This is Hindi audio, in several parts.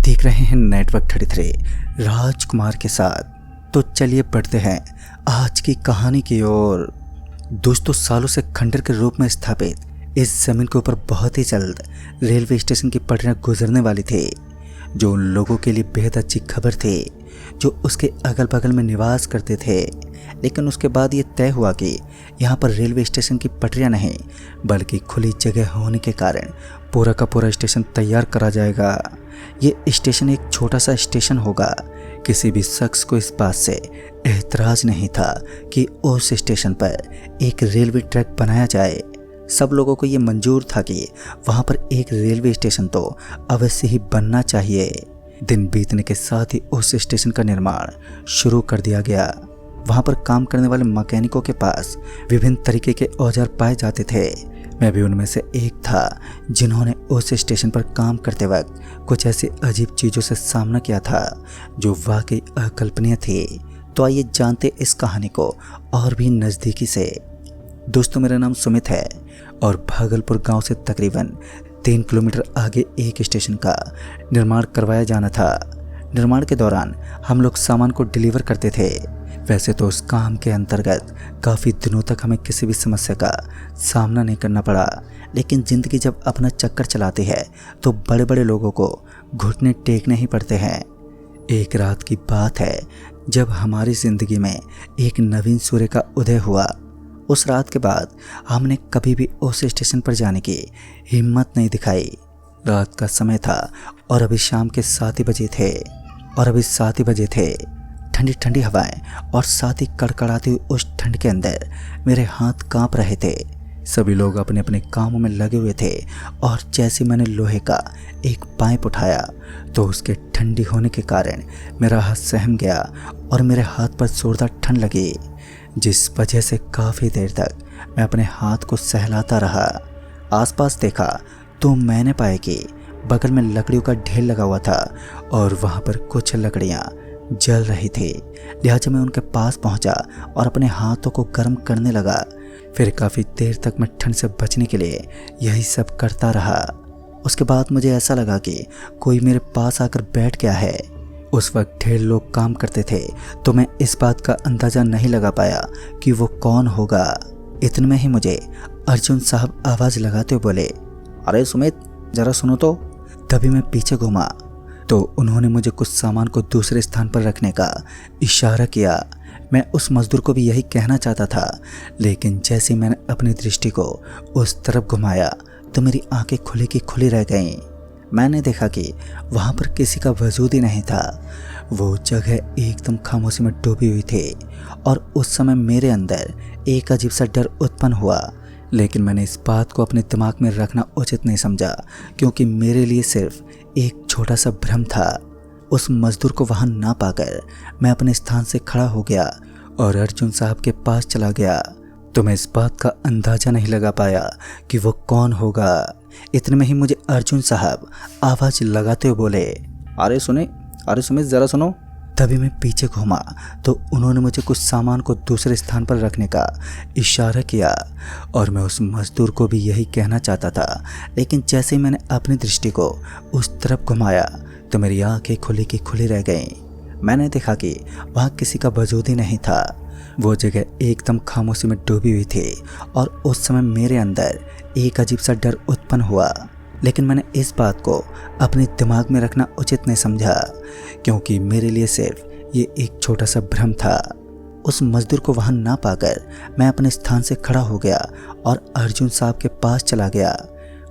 देख रहे हैं नेटवर्क 33 राजकुमार के साथ। तो चलिए बढ़ते हैं आज की कहानी की ओर। दोस्तों, सालों से खंडर के रूप में स्थापित इस जमीन के ऊपर बहुत ही जल्द रेलवे स्टेशन की पटरियां गुजरने वाली थी, जो उन लोगों के लिए बेहद अच्छी खबर थी जो उसके अगल बगल में निवास करते थे। लेकिन उसके बाद ये तय हुआ कि यहाँ पर रेलवे स्टेशन की पटरियां नहीं बल्कि खुली जगह होने के कारण पूरा का पूरा स्टेशन तैयार करा जाएगा। ये स्टेशन एक छोटा सा स्टेशन होगा। किसी भी शख्स को इस बात से एतराज नहीं था कि उस स्टेशन पर एक रेलवे ट्रैक बनाया जाए। सब लोगों को ये मंजूर था कि वहाँ पर एक रेलवे स्टेशन तो अवश्य ही बनना चाहिए। दिन बीतने के साथ ही उस स्टेशन का निर्माण शुरू कर दिया गया। वहाँ पर काम करने वाले मैकेनिकों के पास विभिन्न तरीके के औजार पाए जाते थे। मैं भी उनमें से एक था जिन्होंने उस स्टेशन पर काम करते वक्त कुछ ऐसी अजीब चीज़ों से सामना किया था जो वाकई अकल्पनीय थी। तो आइए जानते इस कहानी को और भी नज़दीकी से। दोस्तों, मेरा नाम सुमित है और भागलपुर गांव से तकरीबन 3 किलोमीटर आगे एक स्टेशन का निर्माण करवाया जाना था। निर्माण के दौरान हम लोग सामान को डिलीवर करते थे। वैसे तो उस काम के अंतर्गत काफ़ी दिनों तक हमें किसी भी समस्या का सामना नहीं करना पड़ा, लेकिन ज़िंदगी जब अपना चक्कर चलाती है तो बड़े बड़े लोगों को घुटने टेकने ही पड़ते हैं। एक रात की बात है जब हमारी ज़िंदगी में एक नवीन सूर्य का उदय हुआ। उस रात के बाद हमने कभी भी उस स्टेशन पर जाने की हिम्मत नहीं दिखाई। रात का समय था और अभी शाम के 7 ही बजे थे। ठंडी ठंडी हवाएं और साथ ही कड़कड़ाती हुई उस ठंड के अंदर मेरे हाथ कांप रहे थे। सभी लोग अपने अपने कामों में लगे हुए थे और जैसे मैंने लोहे का एक पाइप उठाया तो उसके ठंडी होने के कारण मेरा हाथ सहम गया और मेरे हाथ पर जोरदार ठंड लगी, जिस वजह से काफ़ी देर तक मैं अपने हाथ को सहलाता रहा। आसपास देखा तो मैंने पाया कि बगल में लकड़ियों का ढेर लगा हुआ था और वहाँ पर कुछ लकड़ियाँ जल रही थी। लिहाजा मैं उनके पास पहुंचा और अपने हाथों को गर्म करने लगा। फिर काफ़ी देर तक मैं ठंड से बचने के लिए यही सब करता रहा। उसके बाद मुझे ऐसा लगा कि कोई मेरे पास आकर बैठ गया है। उस वक्त ढेर लोग काम करते थे तो मैं इस बात का अंदाज़ा नहीं लगा पाया कि वो कौन होगा। इतने में ही मुझे अर्जुन साहब आवाज़ लगाते हुए बोले, अरे सुमित, ज़रा सुनो तो। तभी मैं पीछे घूमा तो उन्होंने मुझे कुछ सामान को दूसरे स्थान पर रखने का इशारा किया। मैं उस मजदूर को भी यही कहना चाहता था, लेकिन जैसे ही मैंने अपनी दृष्टि को उस तरफ घुमाया तो मेरी आंखें खुली की खुली रह गईं। मैंने देखा कि वहाँ पर किसी का वजूद ही नहीं था। वो जगह एकदम खामोशी में डूबी हुई थी और उस समय मेरे अंदर एक अजीब सा डर उत्पन्न हुआ। लेकिन मैंने इस बात को अपने दिमाग में रखना उचित नहीं समझा, क्योंकि मेरे लिए सिर्फ एक छोटा सा भ्रम था। उस मजदूर को वहां ना पाकर मैं अपने स्थान से खड़ा हो गया और अर्जुन साहब के पास चला गया। तो मैं इस बात का अंदाजा नहीं लगा पाया कि वो कौन होगा। इतने में ही मुझे अर्जुन साहब आवाज़ लगाते हुए बोले, अरे सुमित, ज़रा सुनो। तभी मैं पीछे घूमा तो उन्होंने मुझे कुछ सामान को दूसरे स्थान पर रखने का इशारा किया और मैं उस मजदूर को भी यही कहना चाहता था, लेकिन जैसे ही मैंने अपनी दृष्टि को उस तरफ घुमाया तो मेरी आंखें खुली की खुली रह गईं। मैंने देखा कि वहाँ किसी का वजूद ही नहीं था। वो जगह एकदम खामोशी में डूबी हुई थी और उस समय मेरे अंदर एक अजीब सा डर उत्पन्न हुआ। लेकिन मैंने इस बात को अपने दिमाग में रखना उचित नहीं समझा, क्योंकि मेरे लिए सिर्फ ये एक छोटा सा भ्रम था। उस मजदूर को वहां ना पाकर मैं अपने स्थान से खड़ा हो गया और अर्जुन साहब के पास चला गया।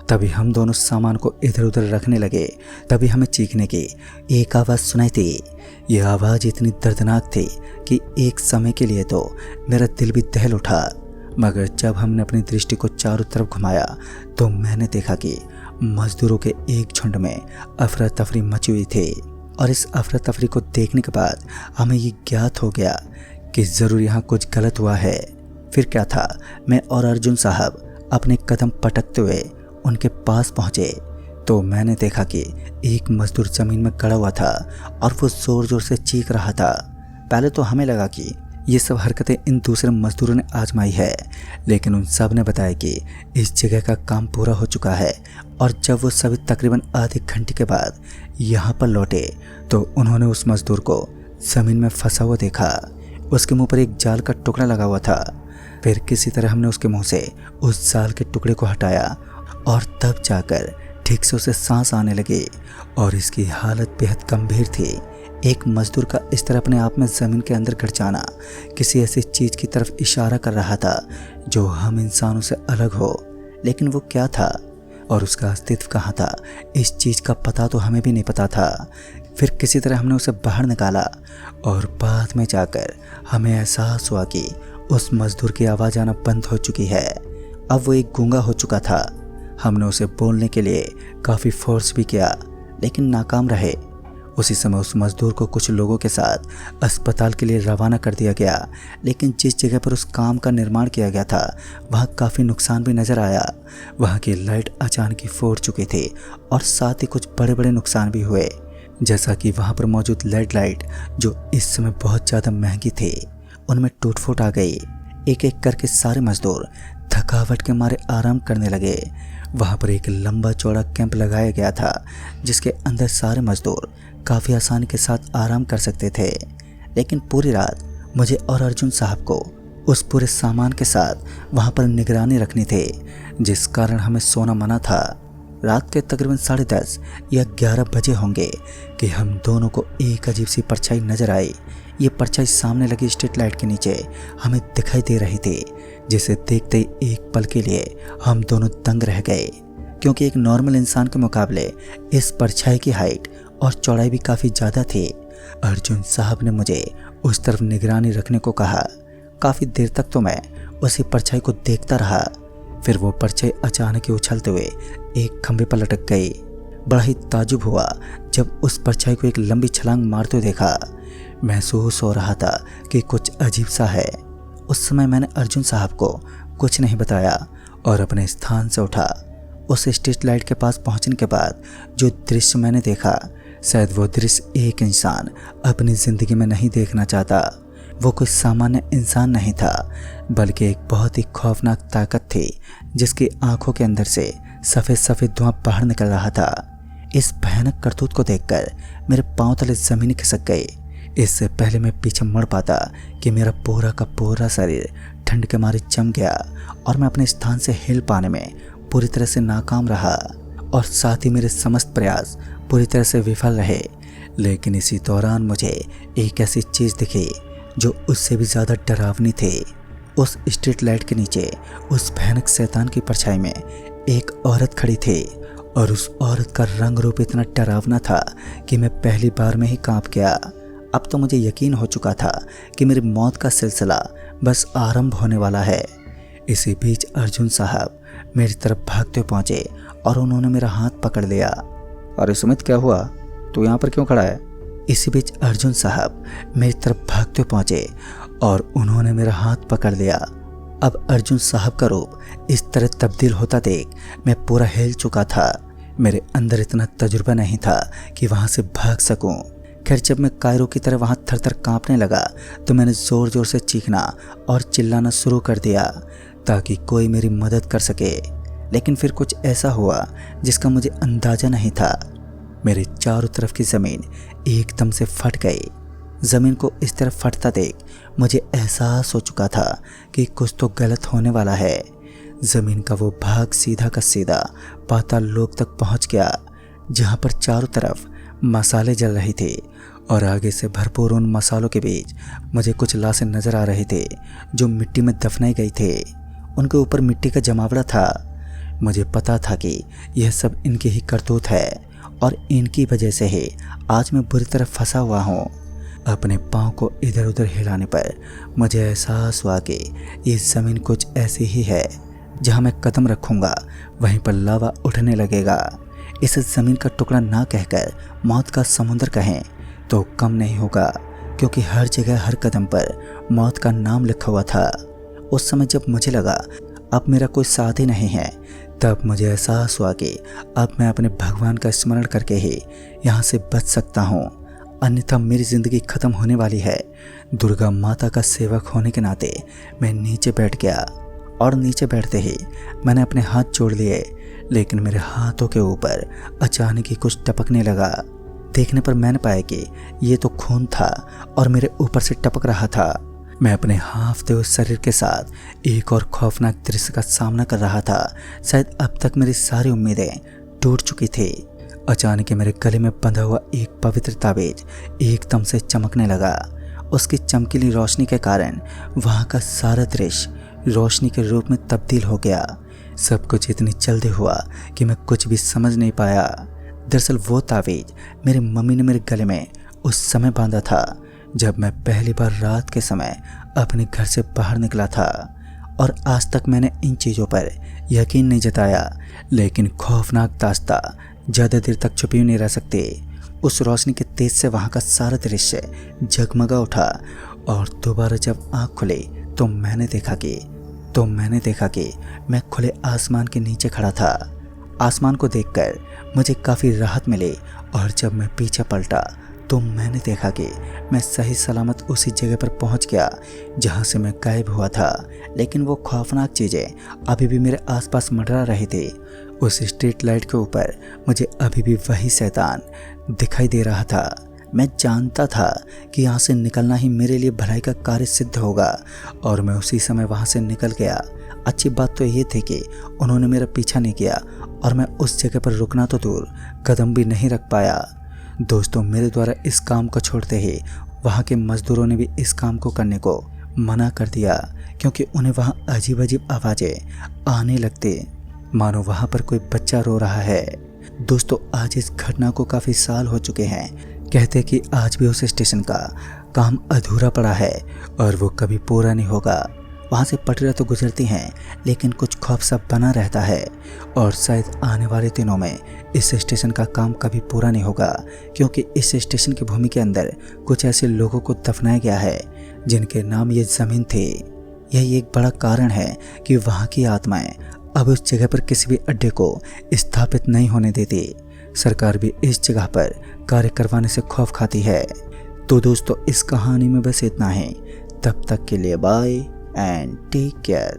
तभी हम दोनों सामान को इधर उधर रखने लगे। तभी हमें चीखने की एक आवाज़ सुनाई थी। यह आवाज़ इतनी दर्दनाक थी कि एक समय के लिए तो मेरा दिल भी दहल उठा। मगर जब हमने अपनी दृष्टि को चारों तरफ घुमाया तो मैंने देखा कि मजदूरों के एक झुंड में अफरा तफरी मची हुई थी और इस अफरा तफरी को देखने के बाद हमें ये ज्ञात हो गया कि ज़रूर यहाँ कुछ गलत हुआ है। फिर क्या था, मैं और अर्जुन साहब अपने कदम पटकते हुए उनके पास पहुँचे तो मैंने देखा कि एक मजदूर ज़मीन में गड़ा हुआ था और वो ज़ोर ज़ोर से चीख रहा था। पहले तो हमें लगा कि ये सब हरकतें इन दूसरे मजदूरों ने आजमाई है, लेकिन उन सब ने बताया कि इस जगह का काम पूरा हो चुका है। और जब वो सभी तकरीबन आधे घंटे के बाद यहाँ पर लौटे तो उन्होंने उस मजदूर को ज़मीन में फंसा हुआ देखा। उसके मुंह पर एक जाल का टुकड़ा लगा हुआ था। फिर किसी तरह हमने उसके मुंह से उस जाल के टुकड़े को हटाया और तब जाकर ठीक से उसे सांस आने लगी और इसकी हालत बेहद गंभीर थी। एक मजदूर का इस तरह अपने आप में ज़मीन के अंदर घट जाना किसी ऐसी चीज़ की तरफ इशारा कर रहा था जो हम इंसानों से अलग हो, लेकिन वो क्या था और उसका अस्तित्व कहाँ था, इस चीज़ का पता तो हमें भी नहीं पता था। फिर किसी तरह हमने उसे बाहर निकाला और बाद में जाकर हमें एहसास हुआ कि उस मजदूर की आवाज़ आना बंद हो चुकी है। अब वो एक गूंगा हो चुका था। हमने उसे बोलने के लिए काफ़ी फोर्स भी किया, लेकिन नाकाम रहे। उसी समय उस मजदूर को कुछ लोगों के साथ अस्पताल के लिए रवाना कर दिया गया, लेकिन जिस जगह पर उस काम का निर्माण किया गया था वहाँ काफ़ी नुकसान भी नज़र आया। वहाँ की लाइट अचानक ही फूट चुकी थी और साथ ही कुछ बड़े बड़े नुकसान भी हुए, जैसा कि वहाँ पर मौजूद लेड लाइट जो इस समय बहुत ज़्यादा महंगी थी उनमें टूट फूट आ गई। एक एक करके सारे मजदूर थकावट के मारे आराम करने लगे। वहाँ पर एक लंबा चौड़ा कैंप लगाया गया था जिसके अंदर सारे मजदूर काफ़ी आसानी के साथ आराम कर सकते थे, लेकिन पूरी रात मुझे और अर्जुन साहब को उस पूरे सामान के साथ वहाँ पर निगरानी रखनी थी, जिस कारण हमें सोना मना था। रात के तकरीबन 10:30 या 11 बजे होंगे कि हम दोनों को एक अजीब सी परछाई नजर आई। ये परछाई सामने लगी स्ट्रीट लाइट के नीचे हमें दिखाई दे रही थी, जिसे देखते ही एक पल के लिए हम दोनों दंग रह गए, क्योंकि एक नॉर्मल इंसान के मुकाबले इस परछाई की हाइट और चौड़ाई भी काफ़ी ज़्यादा थी। अर्जुन साहब ने मुझे उस तरफ निगरानी रखने को कहा। काफ़ी देर तक तो मैं उसी परछाई को देखता रहा। फिर वो परछाई अचानक ही उछलते हुए एक खंभे पर लटक गई। बड़ा ही ताजुब हुआ जब उस परछाई को एक लंबी छलांग मारते हुए देखा। महसूस हो रहा था कि कुछ अजीब सा है। उस समय मैंने अर्जुन साहब को कुछ नहीं बताया और अपने स्थान से उठा। उस स्ट्रीट लाइट के पास पहुंचने के बाद जो दृश्य मैंने देखा, शायद वो दृश्य एक इंसान अपनी ज़िंदगी में नहीं देखना चाहता। वो कोई सामान्य इंसान नहीं था, बल्कि एक बहुत ही खौफनाक ताकत थी जिसकी आंखों के अंदर से सफ़ेद सफ़ेद धुआं बाहर निकल रहा था। इस भयानक करतूत को देखकर मेरे पांव तले ज़मीन खिसक गई। इससे पहले मैं पीछे मुड़ पाता कि मेरा पूरा का पूरा शरीर ठंड के मारे जम गया और मैं अपने स्थान से हिल पाने में पूरी तरह से नाकाम रहा और साथ ही मेरे समस्त प्रयास पूरी तरह से विफल रहे। लेकिन इसी दौरान मुझे एक ऐसी चीज़ दिखी जो उससे भी ज़्यादा डरावनी थी। उस स्ट्रीट लाइट के नीचे उस भयानक शैतान की परछाई में एक औरत खड़ी थी और उस औरत का रंग रूप इतना डरावना था कि मैं पहली बार में ही कांप गया। अब तो मुझे यकीन हो चुका था कि मेरी मौत का सिलसिला बस आरंभ होने वाला है। इसी बीच अर्जुन साहब मेरी तरफ भागते पहुँचे और उन्होंने मेरा हाथ पकड़ लिया। अरे सुमित, क्या हुआ? तू यहाँ पर क्यों खड़ा है? इसी बीच अर्जुन साहब मेरी तरफ भागते पहुँचे और उन्होंने मेरा हाथ पकड़ लिया। अब अर्जुन साहब का रूप इस तरह तब्दील होता देख मैं पूरा हिल चुका था। मेरे अंदर इतना तजुर्बा नहीं था कि वहाँ से भाग सकूं। खैर, जब मैं कायरों की तरह वहाँ थर थर काँपने लगा तो मैंने ज़ोर ज़ोर से चीखना और चिल्लाना शुरू कर दिया ताकि कोई मेरी मदद कर सके। लेकिन फिर कुछ ऐसा हुआ जिसका मुझे अंदाज़ा नहीं था। मेरे चारों तरफ की ज़मीन एकदम से फट गई। ज़मीन को इस तरह फटता देख मुझे एहसास हो चुका था कि कुछ तो गलत होने वाला है। ज़मीन का वो भाग सीधा का सीधा पाताल लोक तक पहुंच गया, जहां पर चारों तरफ मसाले जल रही थी और आगे से भरपूर उन मसालों के बीच मुझे कुछ लाशें नज़र आ रही थी जो मिट्टी में दफनाई गई थी। उनके ऊपर मिट्टी का जमावड़ा था। मुझे पता था कि यह सब इनकी ही करतूत है और इनकी वजह से ही आज मैं बुरी तरह फंसा हुआ हूँ। अपने पाँव को इधर उधर हिलाने पर मुझे एहसास हुआ कि ये ज़मीन कुछ ऐसी ही है, जहाँ मैं कदम रखूँगा वहीं पर लावा उठने लगेगा। इस ज़मीन का टुकड़ा ना कहकर मौत का समुंदर कहें तो कम नहीं होगा, क्योंकि हर जगह हर कदम पर मौत का नाम लिखा हुआ था। उस समय जब मुझे लगा अब मेरा कोई साथ ही नहीं है, तब मुझे एहसास हुआ कि अब मैं अपने भगवान का स्मरण करके ही यहाँ से बच सकता हूँ। अन्यथा मेरी ज़िंदगी ख़त्म होने वाली है। दुर्गा माता का सेवक होने के नाते मैं नीचे बैठ गया और नीचे बैठते ही मैंने अपने हाथ जोड़ लिए, लेकिन मेरे हाथों के ऊपर अचानक ही कुछ टपकने लगा। देखने पर मैंने पाया कि ये तो खून था और मेरे ऊपर से टपक रहा था। मैं अपने हाँफते हुए शरीर के साथ एक और खौफनाक दृश्य का सामना कर रहा था। शायद अब तक मेरी सारी उम्मीदें टूट चुकी थी। अचानक ही मेरे गले में बंधा हुआ एक पवित्र ताबीज एकदम से चमकने लगा। उसकी चमकीली रोशनी के कारण वहाँ का सारा दृश्य रोशनी के रूप में तब्दील हो गया। सब कुछ इतनी जल्दी हुआ कि मैं कुछ भी समझ नहीं पाया। दरअसल वो ताबीज मेरी मम्मी ने मेरे गले में उस समय बांधा था जब मैं पहली बार रात के समय अपने घर से बाहर निकला था। और आज तक मैंने इन चीज़ों पर यकीन नहीं जताया, लेकिन खौफनाक दास्तां ज़्यादा देर तक छुपी नहीं रह सकती। उस रोशनी के तेज से वहाँ का सारा दृश्य जगमगा उठा और दोबारा जब आँख खुली तो मैंने देखा कि मैं खुले आसमान के नीचे खड़ा था। आसमान को देखकर मुझे काफ़ी राहत मिली और जब मैं पीछे पलटा तो मैंने देखा कि मैं सही सलामत उसी जगह पर पहुंच गया जहां से मैं गायब हुआ था। लेकिन वो खौफनाक चीज़ें अभी भी मेरे आसपास मंडरा रही थी। उस स्ट्रीट लाइट के ऊपर मुझे अभी भी वही शैतान दिखाई दे रहा था। मैं जानता था कि यहाँ से निकलना ही मेरे लिए भलाई का कार्य सिद्ध होगा और मैं उसी समय वहाँ से निकल गया। अच्छी बात तो ये थी कि उन्होंने मेरा पीछा नहीं किया और मैं उस जगह पर रुकना तो दूर कदम भी नहीं रख पाया। दोस्तों, मेरे द्वारा इस काम को छोड़ते ही वहाँ के मजदूरों ने भी इस काम को करने को मना कर दिया, क्योंकि उन्हें वहाँ अजीब अजीब आवाज़ें आने लगती, मानो वहाँ पर कोई बच्चा रो रहा है। दोस्तों, आज इस घटना को काफ़ी साल हो चुके हैं। कहते कि आज भी उस स्टेशन का काम अधूरा पड़ा है और वो कभी पूरा नहीं होगा। वहाँ से पटरियाँ तो गुजरती हैं, लेकिन कुछ खौफ सा बना रहता है और शायद आने वाले दिनों में इस स्टेशन का काम कभी पूरा नहीं होगा, क्योंकि इस स्टेशन की भूमि के अंदर कुछ ऐसे लोगों को दफनाया गया है जिनके नाम ये ज़मीन थी। यही एक बड़ा कारण है कि वहाँ की आत्माएं अब उस जगह पर किसी भी अड्डे को स्थापित नहीं होने देती। सरकार भी इस जगह पर कार्य करवाने से खौफ खाती है। तो दोस्तों, इस कहानी में बस इतना ही। तब तक के लिए बाय एंड टेक केयर।